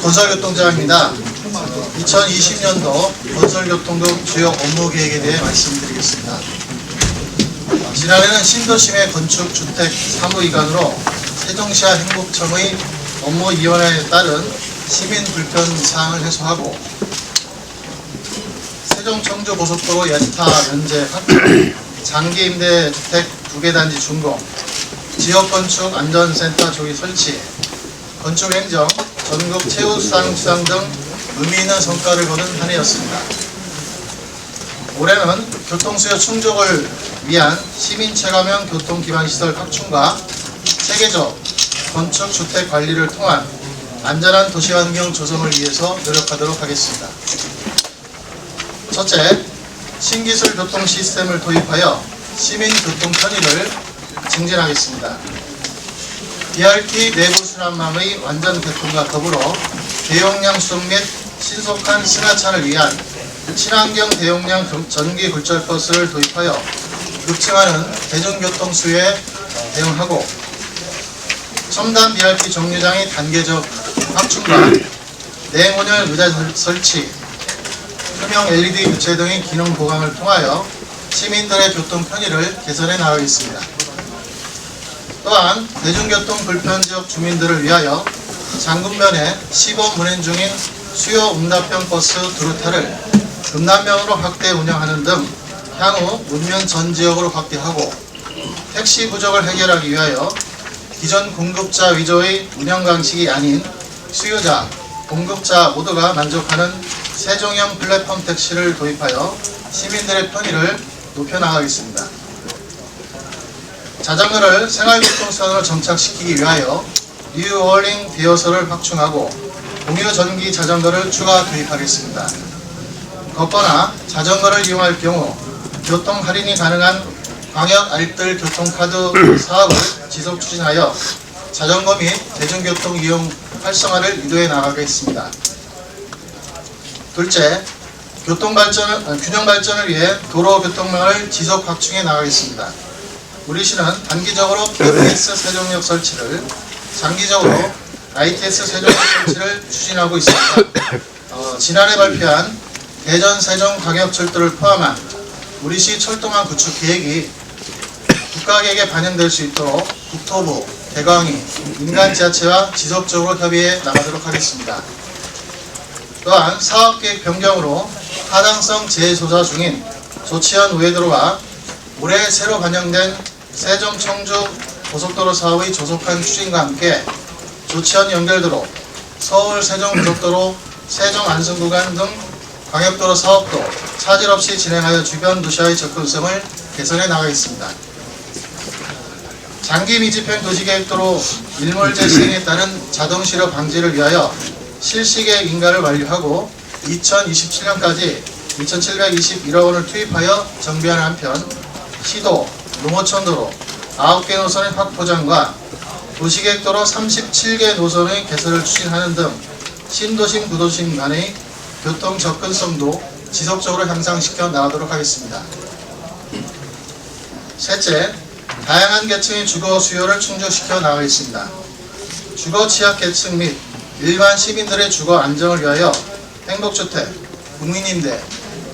건설교통장입니다. 2020년도 건설교통국 주요 업무 계획에 대해 말씀드리겠습니다. 지난해는 신도심의 건축, 주택, 사무이관으로 세종시와 행복청의 업무 이원화에 따른 시민 불편 사항을 해소하고 세종 청주 고속도로 연타 면제 확대, 장기 임대 주택 2개 단지 준공, 지역건축 안전센터 조기 설치, 건축행정, 전국 최우수상 등 의미 있는 성과를 거둔 한 해였습니다. 올해는 교통수요 충족을 위한 시민 체감형 교통기반시설 확충과 체계적 건축 주택 관리를 통한 안전한 도시환경 조성을 위해서 노력하도록 하겠습니다. 첫째, 신기술 교통 시스템을 도입하여 시민 교통 편의를 증진하겠습니다. BRT 내부 순환망의 완전 개통과 더불어 대용량 수송 및 신속한 승하차를 위한 친환경 대용량 전기 굴절버스를 도입하여 급증하는 대중교통 수요에 대응하고 첨단 BRT 정류장의 단계적 확충과 내행온열 의자 설치, 투명 LED 교체 등의 기능 보강을 통하여 시민들의 교통 편의를 개선해 나가겠습니다. 또한 대중교통 불편지역 주민들을 위하여 장군면에 시범 운행 중인 수요 응답형 버스 두루타를 음남면으로 확대 운영하는 등 향후 문면 전 지역으로 확대하고 택시 부족을 해결하기 위하여 기존 공급자 위주의 운영 방식이 아닌 수요자, 공급자 모두가 만족하는 세종형 플랫폼 택시를 도입하여 시민들의 편의를 높여나가겠습니다. 자전거를 생활교통수단으로 정착시키기 위하여 뉴어링 대여소를 확충하고 공유 전기 자전거를 추가 도입하겠습니다. 걷거나 자전거를 이용할 경우 교통 할인이 가능한 광역 알뜰 교통카드 사업을 지속 추진하여 자전거 및 대중교통 이용 활성화를 유도해 나가겠습니다. 둘째, 균형 발전을 위해 도로 교통망을 지속 확충해 나가겠습니다. 우리시는 단기적으로 KTX 세종역 설치를, 장기적으로 ITS 세종역 설치를 추진하고 있습니다. 지난해 발표한 대전 세종광역철도를 포함한 우리시 철도망 구축 계획이 국가계획에 반영될 수 있도록 국토부, 대광위, 민간지자체와 지속적으로 협의해 나가도록 하겠습니다. 또한 사업계획 변경으로 타당성 재조사 중인 조치현 우회도로와 올해 새로 반영된 세종 청주 고속도로 사업의 조속한 추진과 함께 조치현 연결도로, 서울 세종 고속도로, 세종 안성 구간 등 광역도로 사업도 차질 없이 진행하여 주변 도시와의 접근성을 개선해 나가겠습니다. 장기 미집행 도시계획도로 일몰제 시행에 따른 자동실업 방지를 위하여 실시계획 인가를 완료하고 2027년까지 2,721억 원을 투입하여 정비하는 한편 시도, 농어촌도로 9개 노선의 확보장과 도시계획도로 37개 노선의 개설을 추진하는 등 신도심, 구도심 간의 교통 접근성도 지속적으로 향상시켜 나가도록 하겠습니다. 셋째, 다양한 계층의 주거 수요를 충족시켜 나가겠습니다. 주거 취약계층 및 일반 시민들의 주거 안정을 위하여 행복주택, 국민임대,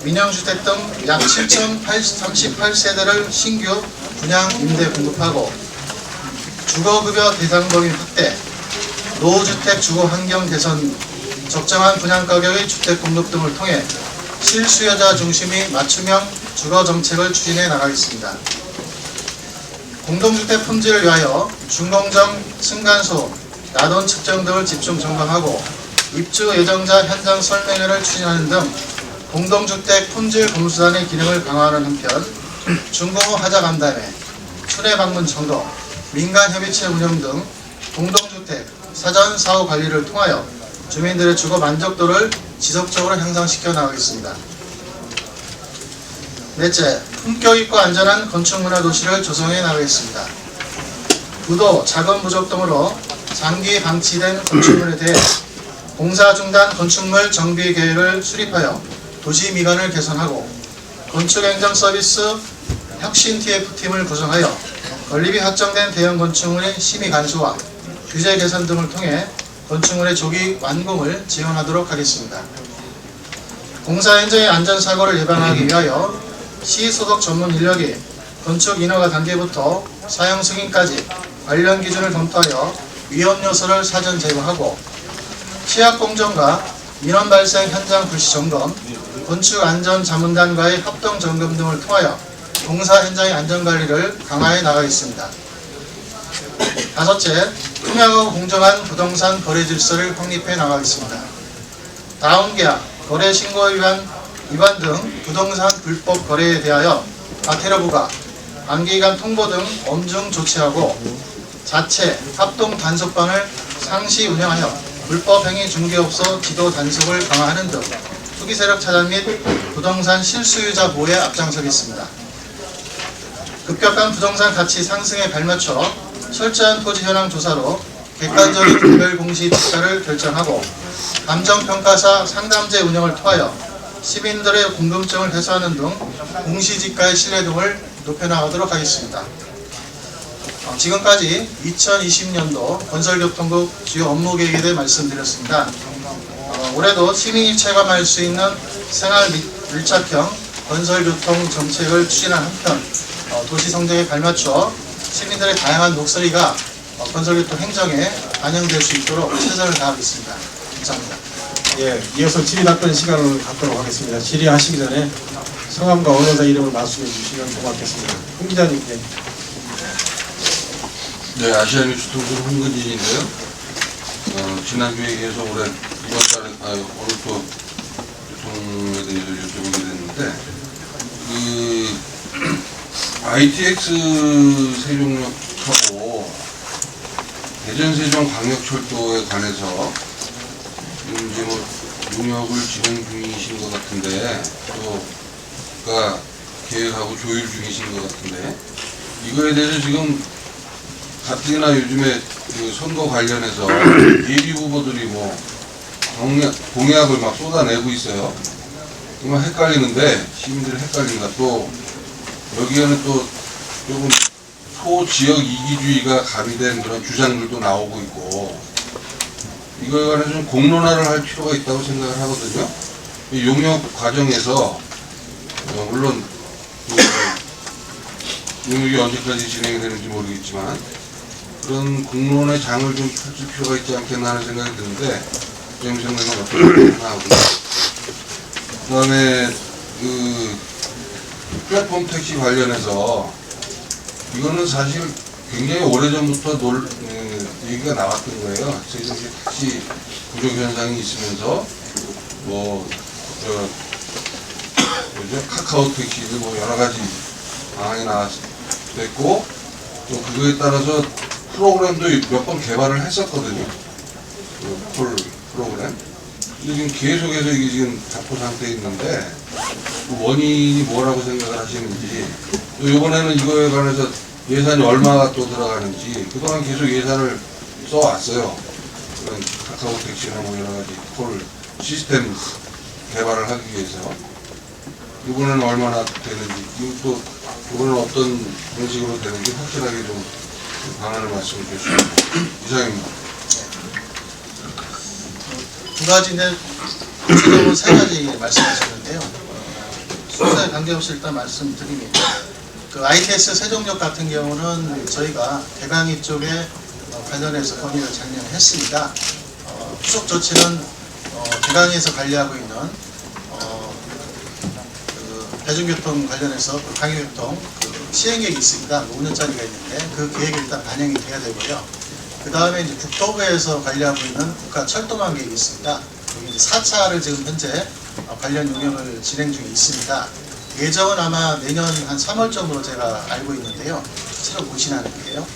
민영주택 등 약 7,038세대를 신규 분양 임대 공급하고 주거급여 대상 범위 확대, 노후주택 주거 환경 개선, 적정한 분양가격의 주택 공급 등을 통해 실수요자 중심의 맞춤형 주거정책을 추진해 나가겠습니다. 공동주택 품질을 위하여 준공정, 층간소, 나돈 측정 등을 집중 점검하고 입주 예정자 현장 설명회를 추진하는 등 공동주택 품질 검수단의 기능을 강화하는 한편 준공 후 하자 간담회, 추례 방문 점검, 민간협의체 운영 등 공동주택 사전 사후 관리를 통하여 주민들의 주거 만족도를 지속적으로 향상시켜 나가겠습니다. 넷째, 품격 있고 안전한 건축문화 도시를 조성해 나가겠습니다. 부도, 자금 부족 등으로 장기 방치된 건축물에 대해 공사 중단 건축물 정비 계획을 수립하여 도시 미관을 개선하고 건축행정 서비스 혁신 TF팀을 구성하여 건립이 확정된 대형 건축물의 심의 간수와 규제 개선 등을 통해 건축물의 조기 완공을 지원하도록 하겠습니다. 공사 현장의 안전사고를 예방하기 위하여 시소속 전문 인력이 건축 인허가 단계부터 사용 승인까지 관련 기준을 검토하여 위험 요소를 사전 제거하고 취약 공정과 민원 발생 현장 불시 점검, 건축 안전 자문단과의 합동 점검 등을 통하여 공사 현장의 안전 관리를 강화해 나가겠습니다. 다섯째, 투명하고 공정한 부동산 거래 질서를 확립해 나가겠습니다. 다운계약, 거래 신고 위반 등 부동산 불법 거래에 대하여 과태료부과 단기간 통보 등 엄중 조치하고 자체 합동 단속반을 상시 운영하여 불법 행위 중개업소 지도 단속을 강화하는 등 투기 세력 차단 및 부동산 실수요자 보호에 앞장서겠습니다. 급격한 부동산 가치 상승에 발맞춰 철저한 토지 현황 조사로 객관적인 개별 공시 지가를 결정하고 감정평가사 상담제 운영을 통하여 시민들의 궁금증을 해소하는 등 공시지가의 신뢰도를 높여나가도록 하겠습니다. 지금까지 2020년도 건설교통국 주요 업무계획에 대해 말씀드렸습니다. 올해도 시민이 체감할 수 있는 생활 밀착형 건설교통 정책을 추진한 한편 도시 성장에 발맞춰 시민들의 다양한 목소리가 건설교통 행정에 반영될 수 있도록 최선을 다하겠습니다. 감사합니다. 예, 이어서 질의답변 시간을 갖도록 하겠습니다. 질의하시기 전에 성함과 언론사 이름을 말씀해 주시면 고맙겠습니다. 홍 기자님께. 네, 아시아뉴스 통신 홍근진인데요. 지난 기획에서 올해 이번 달에 오늘 또 교통에 대해서 여쭤보게 됐는데 ITX 세종역하고 대전 세종광역철도에 관해서 지금 이제 뭐 용역을 진행 중이신 것 같은데 또 그러니까 계획하고 조율 중이신 것 같은데 이거에 대해서 지금 가뜩이나 요즘에 그 선거 관련해서 예비 후보들이 뭐 공약을 막 쏟아내고 있어요. 정말 헷갈리는데 시민들이 헷갈립니다. 또 여기에는 또 조금 소지역 이기주의가 가미된 그런 주장들도 나오고 있고 이거에 관해서 좀 공론화를 할 필요가 있다고 생각을 하거든요. 이 용역 과정에서 물론 용역이 언제까지 진행이 되는지 모르겠지만 그런 공론의 장을 좀 펼칠 필요가 있지 않겠나 하는 생각이 드는데 좀 생각은 어떻게 하나 하고 그 다음에 플랫폼 택시 관련해서 이거는 사실 굉장히 오래전부터 얘기가 나왔던 거예요. 세종시 택시 부족 현상이 있으면서 카카오 택시도 뭐 여러 가지 방안이 나왔고 또 그거에 따라서 프로그램도 몇 번 개발을 했었거든요. 콜 프로그램. 근데 지금 계속해서 이게 지금 작포 상태에 있는데 그 원인이 뭐라고 생각을 하시는지 또 이번에는 이거에 관해서 예산이 얼마가 또 들어가는지 그동안 계속 예산을 써왔어요. 그런 카카오 택시나 뭐 여러 가지 콜 시스템 개발을 하기 위해서 이번에는 얼마나 되는지 또 이번에는 어떤 방식으로 되는지 확실하게 좀 방안을 말씀해 주시죠. 이상입니다. 두 가지인데 구체적으로 세 가지 말씀하셨는데요. 순서에 관계없이 일단 말씀드립니다. 그 ITS 세종역 같은 경우는 저희가 대강이 쪽에 관련해서 건의를 작년에 했습니다. 후속 조치는 대강에서 관리하고 있는 대중교통 관련해서 강의교통 시행계획이 있습니다. 5년짜리가 있는데 그 계획이 일단 반영이 돼야 되고요. 그 다음에 이제 국토부에서 관리하고 있는 국가철도망 계획이 있습니다. 여기 이제 4차를 지금 현재 관련 용역을 진행 중에 있습니다. 예정은 아마 내년 한 3월 정도로 제가 알고 있는데요. 새로 고신하는 게요.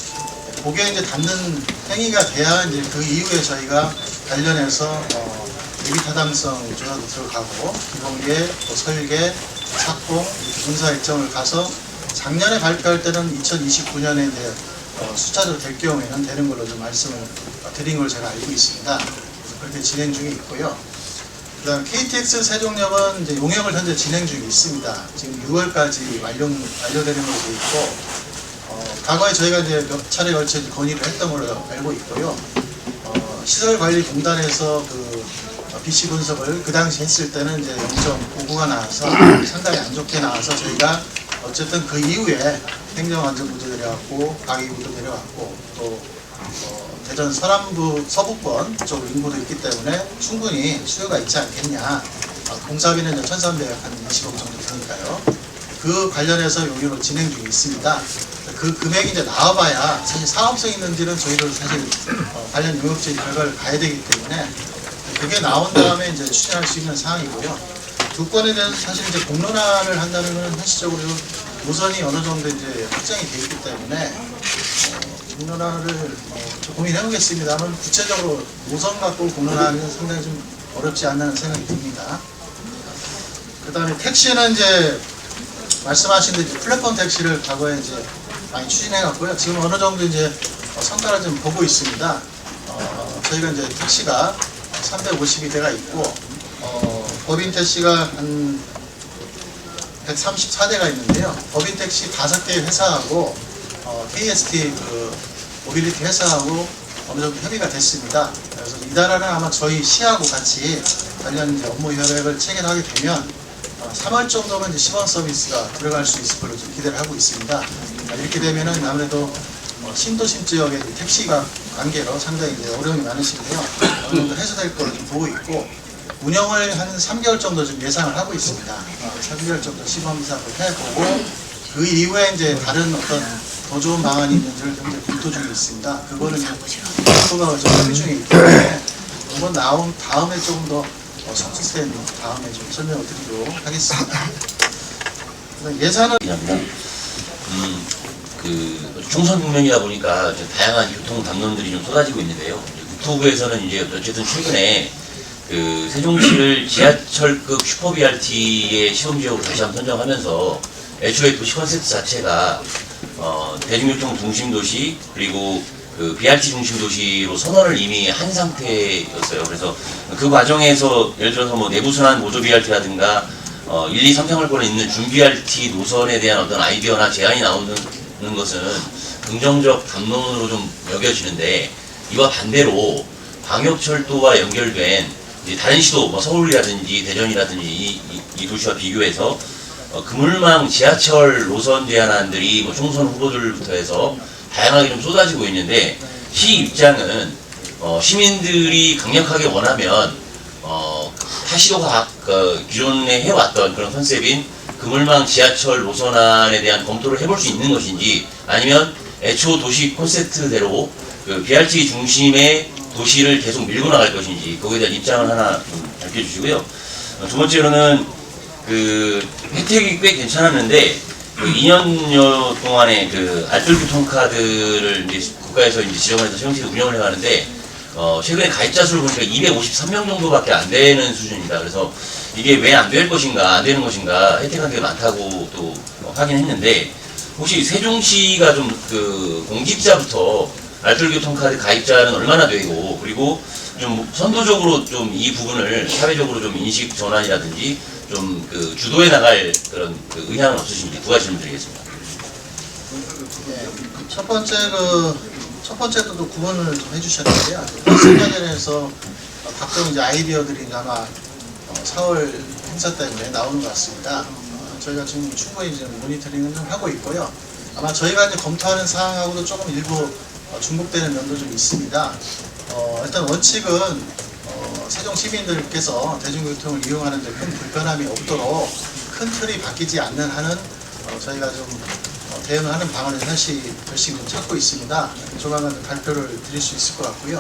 그게 이제 닿는 행위가 돼야 이제 그 이후에 저희가 관련해서 예비타당성 조사도 들어가고 기본계, 또 설계, 착공, 공사 일정을 가서 작년에 발표할 때는 2029년에 이제 숫자로 될 경우에는 되는 걸로 좀 말씀을 드린 걸 제가 알고 있습니다. 그래서 그렇게 진행 중에 있고요. 그 다음 KTX 세종역은 이제 용역을 현재 진행 중에 있습니다. 지금 6월까지 완료되는 걸로 되어 있고, 과거에 저희가 이제 몇 차례 걸쳐 건의를 했던 걸로 알고 있고요. 시설관리공단에서 그 BC 분석을 그 당시 했을 때는 이제 0.59가 나와서 상당히 안 좋게 나와서 저희가 어쨌든 그 이후에 행정안전부도 내려왔고 방위부도 내려왔고 또 대전 서남부 서부권 쪽 인구도 있기 때문에 충분히 수요가 있지 않겠냐. 공사비는 1,320억 정도 되니까요. 그 관련해서 여기로 진행 중에 있습니다. 그 금액이 이제 나와봐야 사실 사업성 있는지는 저희도 사실 관련 용역적인 결과를 가야 되기 때문에 그게 나온 다음에 이제 추진할 수 있는 사항이고요. 두 건에 대해서 사실 이제 공론화를 한다는 건 현실적으로 노선이 어느 정도 이제 확정이 되어 있기 때문에 공론화를 좀 고민해보겠습니다만 구체적으로 노선 갖고 공론화하는 상당히 좀 어렵지 않나는 생각이 듭니다. 그 다음에 택시는 이제 말씀하신 대로 플랫폼 택시를 과거에 이제 많이 추진해갔고요. 지금 어느 정도 이제 성과를 좀 보고 있습니다. 저희가 이제 택시가 352대가 있고, 법인 택시가 한 134대가 있는데요. 법인 택시 5개 회사하고, KST 그 모빌리티 회사하고 어느 정도 협의가 됐습니다. 그래서 이달에는 아마 저희 시하고 같이 관련 이제 업무 협약을 체결하게 되면 3월 정도면 이제 시범 서비스가 들어갈 수 있을 걸로 좀 기대를 하고 있습니다. 이렇게 되면은 아무래도 신도심 지역의 택시가 관계로 상당히 이제 어려움이 많으신데요. 어느 정도 해소될 걸로 좀 보고 있고, 운영을 한 3개월 정도 좀 예상을 하고 있습니다. 3개월 정도 시범 사업을 해보고, 그 이후에 이제 다른 어떤 더 좋은 방안이 있는지를 현재 검토 중에 있습니다. 그거는 정부가 좀 협의 중에 있기 때문에 이번 나온 다음에 조금 더 성숙된 다음에 좀 설명을 드리도록 하겠습니다. 예산은 그 총선 국면이다 보니까 다양한 교통 담론들이 좀 쏟아지고 있는데요. 국토부에서는 이제 어쨌든 최근에 그 세종시를 지하철급 슈퍼 BRT의 시범지역으로 다시 한번 선정하면서 애초에 도시 컨셉트 자체가 대중교통 중심 도시 그리고 그 BRT 중심 도시로 선언을 이미 한 상태였어요. 그래서 그 과정에서 예를 들어서 뭐 내부순환 모조 BRT라든가 1, 2, 3상월권에 있는 준 BRT 노선에 대한 어떤 아이디어나 제안이 나오는 것은 긍정적 담론으로 좀 여겨지는데, 이와 반대로 광역철도와 연결된 이제 다른 시도, 뭐 서울이라든지 대전이라든지 이 도시와 비교해서 그물망 지하철 노선 제안안들이 뭐 총선 후보들부터 해서 다양하게 좀 쏟아지고 있는데, 시 입장은 시민들이 강력하게 원하면 타 시도가 기존에 해왔던 그런 컨셉인 그물망 지하철 노선안에 대한 검토를 해볼 수 있는 것인지, 아니면 애초 도시 콘셉트대로 그 BRT 중심의 도시를 계속 밀고 나갈 것인지, 거기에 대한 입장을 하나 좀 밝혀주시고요. 두 번째로는 그 혜택이 꽤 괜찮았는데, 그 2년여 동안에 그 알뜰 교통카드를 이제 국가에서 이제 지정을 해서 세종시가 운영을 해가는데, 최근에 가입자 수를 보니까 253명 정도밖에 안 되는 수준입니다. 그래서 이게 왜 안 될 것인가, 안 되는 것인가, 혜택한 게 많다고 또 확인했는데, 혹시 세종시가 좀 그 공직자부터 알뜰 교통카드 가입자는 얼마나 되고, 그리고 좀 선도적으로 좀 이 부분을 사회적으로 좀 인식 전환이라든지 좀 그 주도해 나갈 그런 그 의향은 없으신지 두 가지 질문 드리겠습니다. 첫 번째도 또 구분을 좀 해주셨는데요. 버스 관련해서 각종 이제 아이디어들이 아마 4월 행사 때문에 나오는 것 같습니다. 저희가 지금 충분히 지금 모니터링을 좀 하고 있고요. 아마 저희가 이제 검토하는 사항하고도 조금 일부 중복되는 면도 좀 있습니다. 일단 원칙은 세종 시민들께서 대중교통을 이용하는 데 큰 불편함이 없도록 큰 틀이 바뀌지 않는 한은 저희가 좀 대응을 하는 방안을 열심히 좀 찾고 있습니다. 조만간 발표를 드릴 수 있을 것 같고요.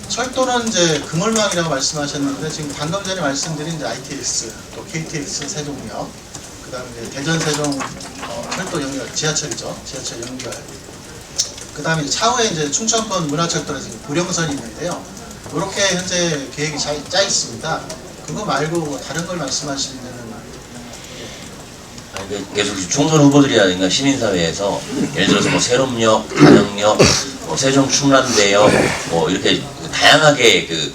철도는 이제 그물망이라고 말씀하셨는데, 지금 방금 전에 말씀드린 이제 ITX, 또 KTX 세종역, 그 다음에 대전 세종 철도 연결, 지하철이죠. 지하철 연결. 그 다음에 차후에 이제 충청권 문화철도에서 보령선이 있는데요. 이렇게 현재 계획이 짜 있습니다. 그거 말고 뭐 다른 걸 말씀하시면은 계속 총선 후보들이라든가 시민사회에서 예를 들어서 뭐 세롬역, 단영역, 뭐 세종 충남대역, 뭐 이렇게 다양하게 그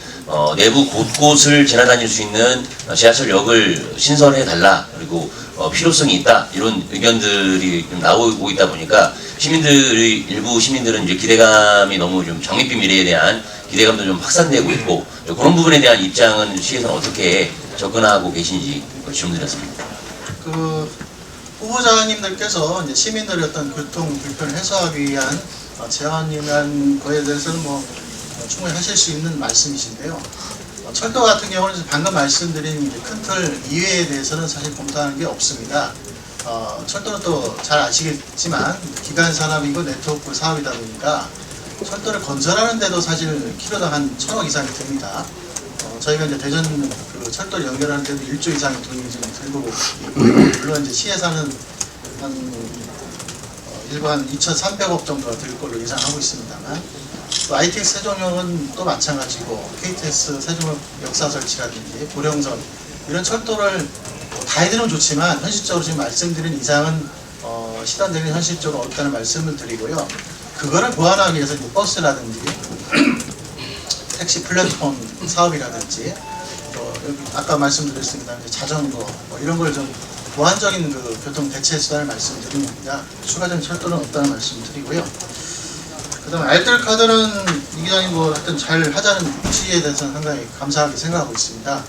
내부 곳곳을 지나다닐 수 있는 지하철역을 신설해 달라, 그리고 필요성이 있다, 이런 의견들이 좀 나오고 있다 보니까 일부 시민들은 이제 기대감이 너무 좀 장밋빛 미래에 대한 기대감도 좀 확산되고 있고 그런 부분에 대한 입장은 시에서는 어떻게 접근하고 계신지 질문드렸습니다. 그 후보자님들께서 이제 시민들의 어떤 교통 불편을 해소하기 위한 제안이란 거에 대해서는 뭐 충분히 하실 수 있는 말씀이신데요. 철도 같은 경우는 방금 말씀드린 큰 틀 이외에 대해서는 사실 검토하는 게 없습니다. 철도는 또 잘 아시겠지만 기간 산업이고 네트워크 사업이다 보니까 철도를 건설하는데도 사실 키로당 한 1,000억 이상이 듭니다. 저희가 이제 대전 그 철도를 연결하는데도 1조 이상의 돈이 좀 들고 있고요. 물론 이제 시에서는 일부 한 2,300억 정도가 들 걸로 예상하고 있습니다만, 또 ITX 세종역은 또 마찬가지고 KTX 세종역 역사 설치라든지 고령선 이런 철도를 다 해드리면 좋지만 현실적으로 지금 말씀드린 이상은 시단되는 현실적으로 없다는 말씀을 드리고요. 그거를 보완하기 위해서 버스라든지 택시 플랫폼 사업이라든지 또 여기 아까 말씀드렸습니다. 자전거 뭐 이런 걸 좀 보완적인 그 교통 대체 수단을 말씀드립니다. 추가적인 철도는 없다는 말씀드리고요. 그다음 알뜰 카드는 이 기자님 뭐 하여튼 잘 하자는 취지에 대해서는 상당히 감사하게 생각하고 있습니다.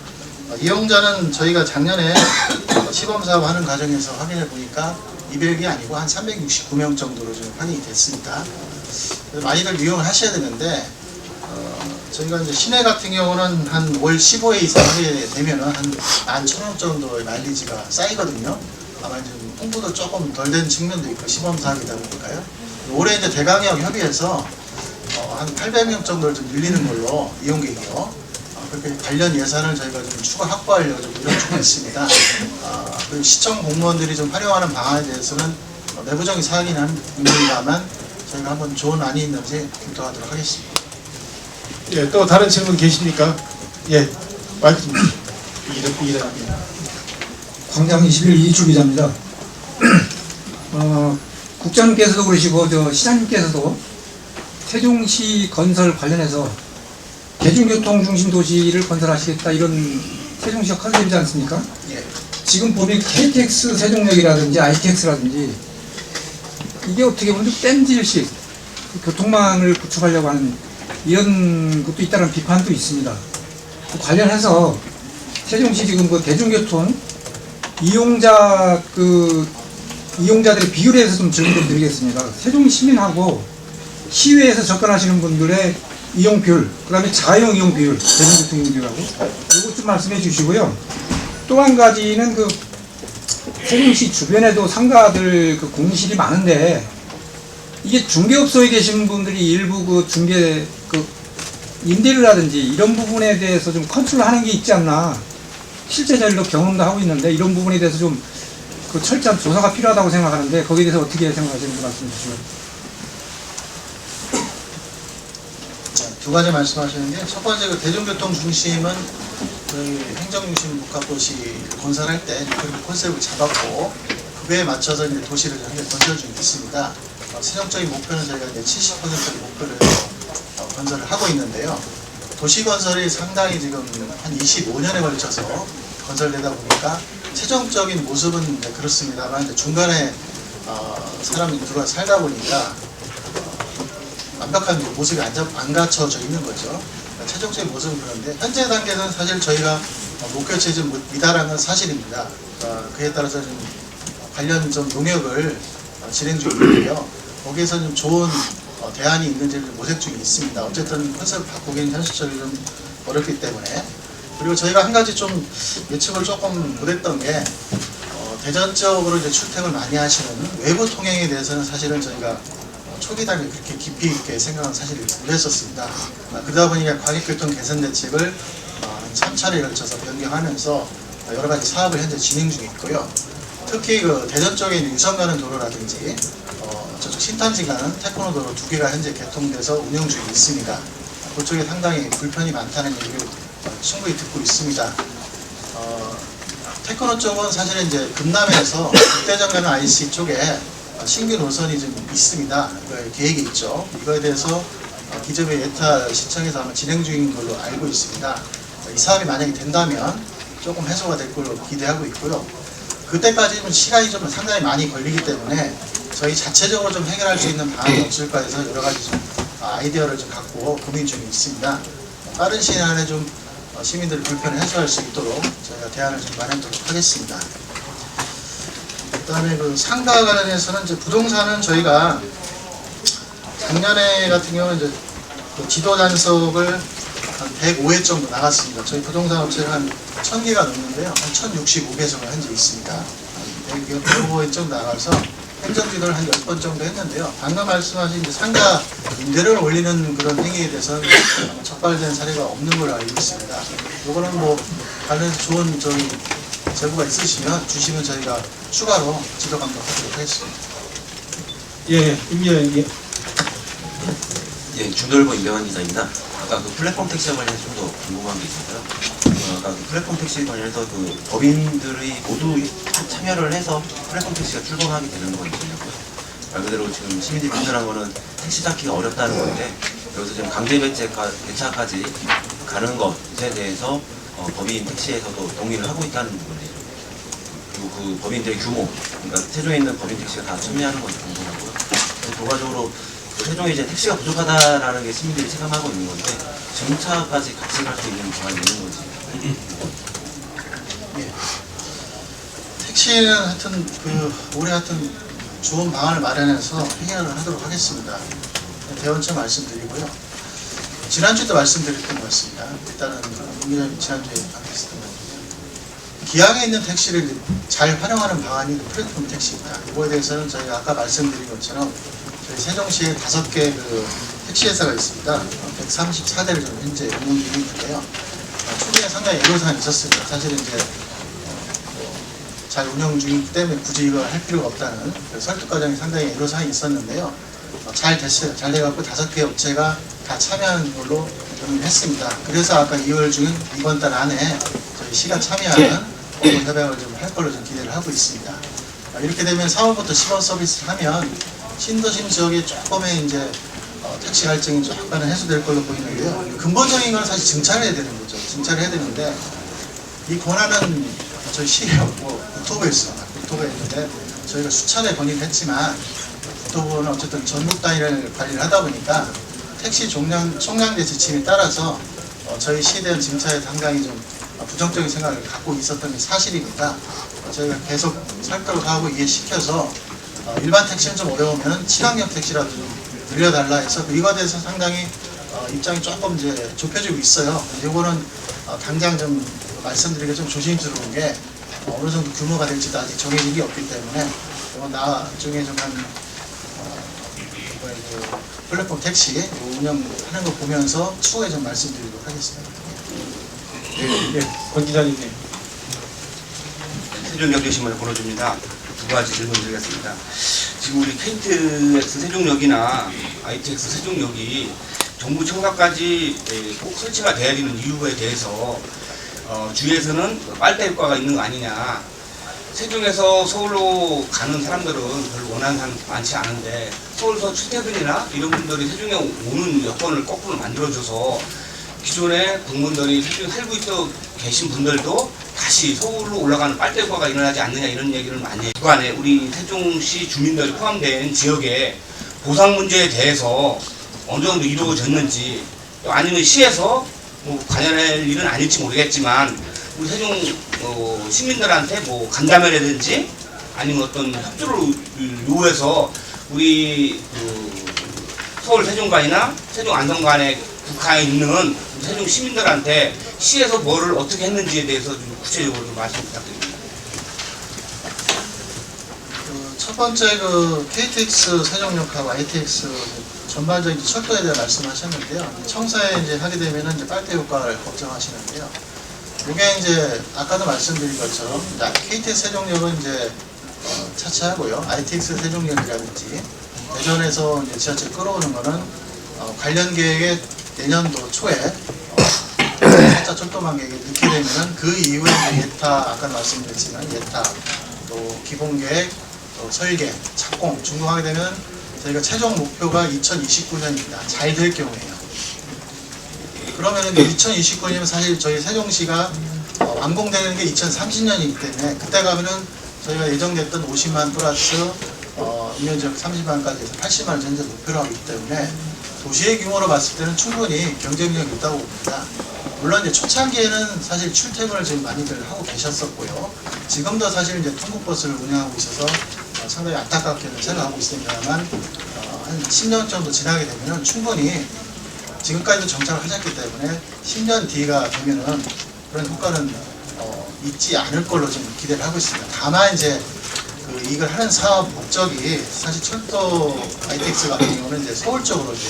이용자는 저희가 작년에 시범 사업 하는 과정에서 확인해 보니까 200이 아니고 한 369명 정도로 좀 확인이 됐습니다. 그래서 많이들 이용을 하셔야 되는데 저희가 이제 시내 같은 경우는 한 월 15회 이상 하게 되면은 한 11,000원 정도의 마일리지가 쌓이거든요. 아마 이제 홍보도 조금 덜 된 측면도 있고 시범 사업이다 보니까요. 올해 이제 대강역 협의해서 한 800명 정도를 좀 늘리는 걸로 이용객이요. 그렇게 관련 예산을 저희가 좀 추가 확보하려고 좀 노력 중에 있습니다. 그리고 시청 공무원들이 좀 활용하는 방안에 대해서는 내부적인 사항이 있습니다만 저희가 한번 좋은 안이 있는지 검토하도록 하겠습니다. 예, 또 다른 질문 계십니까? 예, 마이크 좀 이기자. 광장 21 이희출 기자입니다. 국장님께서도 그러시고 시장님께서도 세종시 건설 관련해서 대중교통 중심 도시를 건설하시겠다 이런 세종시가 컨셉이지 않습니까? 예. 지금 보면 KTX 세종역이라든지 ITX라든지 이게 어떻게 보면 땜질식 교통망을 구축하려고 하는 이런 것도 있다는 비판도 있습니다. 관련해서 세종시 지금 그 대중교통 이용자들의 비율에 대해서 좀 질문 좀 드리겠습니다. 세종 시민하고 시외에서 접근하시는 분들의 이용 비율, 그 다음에 자가용 이용 비율, 대중교통 이용 비율하고 이것 좀 말씀해 주시고요. 또 한 가지는 그 세종시 주변에도 상가들 그 공실이 많은데 이게 중개업소에 계신 분들이 일부 그 중개 그 임대를 하든지 이런 부분에 대해서 좀 컨트롤하는 게 있지 않나. 실제 저희도 경험도 하고 있는데 이런 부분에 대해서 좀 그 철저한 조사가 필요하다고 생각하는데 거기에 대해서 어떻게 생각하시는지 말씀 주시면. 두 가지 말씀하시는데 첫 번째 그 대중교통 중심은 저희 행정중심 복합도시 건설할 때 그렇게 컨셉을 잡았고 그거에 맞춰서 이제 도시를 현재 건설 중에 있습니다. 최종적인 목표는 저희가 이제 70%의 목표를 건설을 하고 있는데요. 도시 건설이 상당히 지금 한 25년에 걸쳐서 건설되다 보니까 최종적인 모습은 이제 그렇습니다만 이제 중간에 사람이 들어와 살다 보니까 완벽한 모습이 안 갖춰져 있는 거죠. 그러니까 최종적인 모습은 그런데 현재 단계는 사실 저희가 목표치에 좀 미달한 건 사실입니다. 그에 따라서 좀 관련 좀 농역을 진행 중이고요. 거기에서 좀 좋은 대안이 있는지를 모색 중에 있습니다. 어쨌든 컨셉을 바꾸기는 현실적으로 좀 어렵기 때문에. 그리고 저희가 한 가지 좀 예측을 조금 못했던 게 대전 지역으로 이제 출퇴근을 많이 하시는 외부 통행에 대해서는 사실은 저희가 초기 단계 그렇게 깊이 있게 생각은 사실 못했었습니다. 그러다 보니까 광역교통 개선 대책을 3차례에 걸쳐서 변경하면서 여러 가지 사업을 현재 진행 중에 있고요. 특히 그 대전 쪽에 있는 유성 가는 도로라든지 저쪽 신탄지 가는 태권도 도로 2개가 현재 개통돼서 운영 중에 있습니다. 그쪽에 상당히 불편이 많다는 얘기를 충분히 듣고 있습니다. 태권도 쪽은 사실은 이제 금남에서 국대전 가는 IC 쪽에 신규 노선이 좀 있습니다. 계획이 있죠. 이거에 대해서 기존의 예타 시청에서 아마 진행 중인 걸로 알고 있습니다. 이 사업이 만약에 된다면 조금 해소가 될 걸로 기대하고 있고요. 그때까지는 시간이 좀 상당히 많이 걸리기 때문에 저희 자체적으로 좀 해결할 수 있는 방안이 없을까 해서 여러 가지 좀 아이디어를 좀 갖고 고민 중에 있습니다. 빠른 시일 안에 좀 시민들의 불편을 해소할 수 있도록 저희가 대안을 좀 마련하도록 하겠습니다. 그다음에 그 상가 관련해서는 이제 부동산은 저희가 작년에 같은 경우는 이제 그 지도 단속을 한 105회 정도 나갔습니다. 저희 부동산 업체가 한 1000개가 넘는데요. 한 1065개 정도 현재 있습니다. 105회 정도 나가서 행정지도를 한 10번 정도 했는데요. 방금 말씀하신 이제 상가 임대료를 올리는 그런 행위에 대해서는 적발된 사례가 없는 걸로 알고 있습니다. 이거는 뭐 관련해서 좋은 저희 제보가 있으시면 주시면 저희가 추가로 지도 감독하도록 하겠습니다. 예, 임의원 예. 예, 중돌보 임병환 기사입니다. 아까 그 플랫폼 택시와 관련해서 좀 더 궁금한 게 있어서요. 아까 그 플랫폼 택시 관련해서 그 법인들이 모두 참여를 해서 플랫폼 택시가 출범하게 되는 거거든요. 말 그대로 지금 시민들이 불편한 거는 택시 잡기가 어렵다는 건데 여기서 지금 강제 배차까지 가는 것에 대해서 법인 택시에서도 동의를 하고 있다는 부분이에요. 그리고 그 법인들의 규모, 그러니까 세종에 있는 법인 택시가 다 참여하는 건지 궁금하고요. 결과적으로 세종에 이제 택시가 부족하다라는 게 시민들이 체감하고 있는 건데 정차까지 같이 갈 수 있는 방안이 있는 건지. 예. 택시는 하여튼 올해 하여튼 좋은 방안을 마련해서 해결을 하도록 하겠습니다. 대원처 말씀드리고요. 지난주에도 말씀드렸던 것 같습니다. 일단은 민주당이 지난주에 방했었던 것 같은데요. 기항에 있는 택시를 잘 활용하는 방안이 플랫폼 택시입니다. 이거에 대해서는 저희가 아까 말씀드린 것처럼 저희 세종시에 5개 그 택시 회사가 있습니다. 134대를 좀 현재 운영 중인데요. 초기에 상당히 애로사항이 있었습니다. 사실은 이제 잘 운영 중이기 때문에 굳이 이걸 할 필요가 없다는 설득 과정이 상당히 애로사항이 있었는데요. 잘 됐어요. 잘 돼갖고 5개 업체가 다 참여하는 걸로 했습니다. 그래서 아까 2월 중인 이번 달 안에 저희 시가 참여하는 협약을 좀 할 걸로 좀 기대를 하고 있습니다. 이렇게 되면 4월부터 시범 서비스를 하면 신도심 지역에 조금의 이제 택시 갈증이 조금은 해소될 걸로 보이는데요. 근본적인 건 사실 증차를 해야 되는 거죠. 증차를 해야 되는데 이 권한은 저희 시하고 국토부에 있습니다. 국토부에 있는데 저희가 수차례 건의를 했지만 국토부는 어쨌든 전국 단위를 관리를 하다 보니까 택시 총량제 지침에 따라서 저희 시에 대한 증차에 상당히 좀 부정적인 생각을 갖고 있었던 게 사실이니까 저희가 계속 설득을 하고 이해시켜서 일반 택시는 좀 어려우면 친환경 택시라도 좀 늘려달라 해서 이거에 대해서 상당히 입장이 조금 이제 좁혀지고 있어요. 이거는 당장 좀 말씀드리기가 좀 조심스러운 게 어느 정도 규모가 될지도 아직 정해진 게 없기 때문에 이건 나중에 좀 한 플랫폼 택시 운영하는 거 보면서 추후에 좀 말씀드리도록 하겠습니다. 예, 권 기자님. 세종역대신문을 권호주입니다. 두 가지 질문 드리겠습니다. 지금 우리 KTX 세종역이나 ITX 세종역이 정부 청사까지 꼭 설치가 돼야 되는 이유에 대해서 주위에서는 빨대 효과가 있는 거 아니냐. 세종에서 서울로 가는 사람들은 별로 원하는 사람 많지 않은데 서울서 출퇴근이나 이런 분들이 세종에 오는 여건을 거꾸로 만들어줘서 기존에 국민들이 세종에 살고 있어 계신 분들도 다시 서울로 올라가는 빨대 효과가 일어나지 않느냐 이런 얘기를 많이 해요. 그간에 우리 세종시 주민들이 포함된 지역의 보상 문제에 대해서 어느 정도 이루어졌는지 아니면 시에서 뭐 관여할 일은 아닐지 모르겠지만 우리 세종 시민들한테 뭐 간담회라든지 아니면 어떤 협조를 요구해서 우리 서울 세종관이나 세종 안성관에 국하에 있는 세종 시민들한테 시에서 뭐를 어떻게 했는지에 대해서 좀 구체적으로 좀 말씀 부탁드립니다. 첫 번째 KTX 세종역하고 ITX 전반적인 철도에 대해 말씀하셨는데요. 청사에 이제 하게 되면은 이제 빨대 효과를 걱정하시는데요. 이게 이제 아까도 말씀드린 것처럼 KTX 세종역은 이제 차치하고요. ITX 세종역이라든지 대전에서 이제 지하철 끌어오는 거는 관련 계획에 내년도 초에 4차 철도망 계획에 넣게 되면은 그 이후에 예타 아까 말씀드렸지만 예타 또 기본계획 또 설계 착공 준공하게 되면 저희가 최종 목표가 2029년입니다. 잘 될 경우에요. 그러면은 2029년이면 사실 저희 세종시가 완공되는 게 2030년이기 때문에 그때 가면은 저희가 예정됐던 50만 플러스 운전지역 30만까지 해서 80만을 현재 목표로 하고 있기 때문에 도시의 규모로 봤을 때는 충분히 경쟁력이 있다고 봅니다. 물론 이제 초창기에는 사실 출퇴근을 지금 많이들 하고 계셨었고요. 지금도 사실 이제 통국버스를 운영하고 있어서 상당히 안타깝게는 생각하고 있습니다만 한 10년 정도 지나게 되면은 충분히 지금까지도 정착을 하셨기 때문에 10년 뒤가 되면은 그런 효과는 있지 않을 걸로 좀 기대를 하고 있습니다. 다만 이제 이걸 하는 사업 목적이 사실 철도 ITX 같은 경우는 이제 서울 쪽으로 이제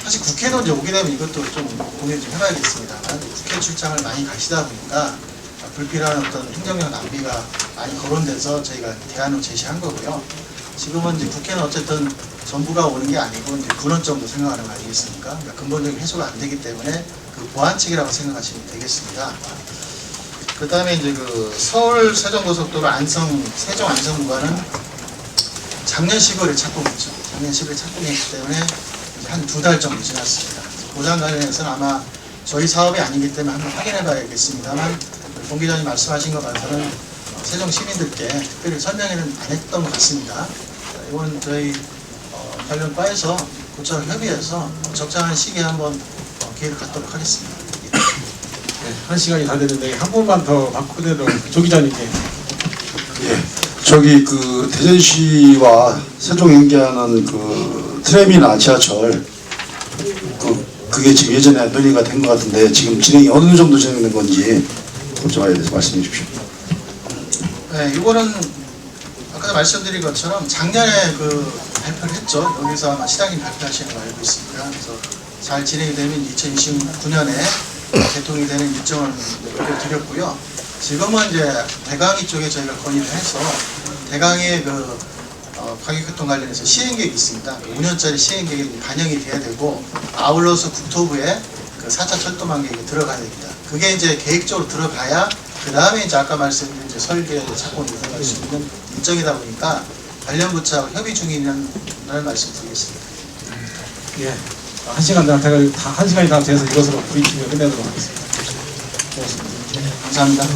사실 국회도 이제 오게 되면 이것도 좀 고민을 좀 해봐야겠습니다만 국회 출장을 많이 가시다 보니까 불필요한 어떤 행정력 낭비가 많이 거론돼서 저희가 대안을 제시한 거고요. 지금은 이제 국회는 어쨌든 정부가 오는 게 아니고 이제 군원 정도 생각하는 거 아니겠습니까? 그러니까 근본적인 해소가 안 되기 때문에 그 보완책이라고 생각하시면 되겠습니다. 그 다음에 이제 그 서울 세종고속도로 세종 안성 구간은 작년 10월에 착공했죠. 작년 10월에 착공했기 때문에 한 2달 정도 지났습니다. 보상 관련해서는 아마 저희 사업이 아니기 때문에 한번 확인해 봐야겠습니다만 공 기자님 말씀하신 것 같아서는 세종 시민들께 특별히 설명을 안 했던 것 같습니다. 이건 저희 관련 과에서 고처랑 협의해서 적절한 시기에 한번 기회를 갖도록 하겠습니다. 네, 1시간이 다 됐는데 한 번만 더 바꾸대로 조 기자님께. 예, 저기 그 대전시와 세종 연계하는 그 트램이나 지하철 그게 지금 예전에 논의가 된 것 같은데 지금 진행이 어느 정도 진행된 건지 그쪽에 대해서 말씀해 주십시오. 네, 이거는 아까 말씀드린 것처럼 작년에 발표를 했죠. 여기서 아마 시장님 발표하시는 걸 알고 있습니다. 그래서 잘 진행이 되면 2029년에 개통이 되는 일정을 드렸고요. 지금은 이제 대강이 쪽에 저희가 건의를 해서 대강의 가격교통 관련해서 시행계획이 있습니다. 5년짜리 시행계획이 반영이 돼야 되고 아울러서 국토부에 4차 철도망 계획이 들어가야 됩니다. 그게 이제 계획적으로 들어가야 그 다음에 이제 아까 말씀드린 이제 설계 착공이 들어갈 수 있는 일정이다 보니까 관련 부처하고 협의 중이라는 말씀드리겠습니다. 예, 1시간 다 돼서 이것으로 브리핑을 끝내도록 하겠습니다. 고맙습니다. 감사합니다.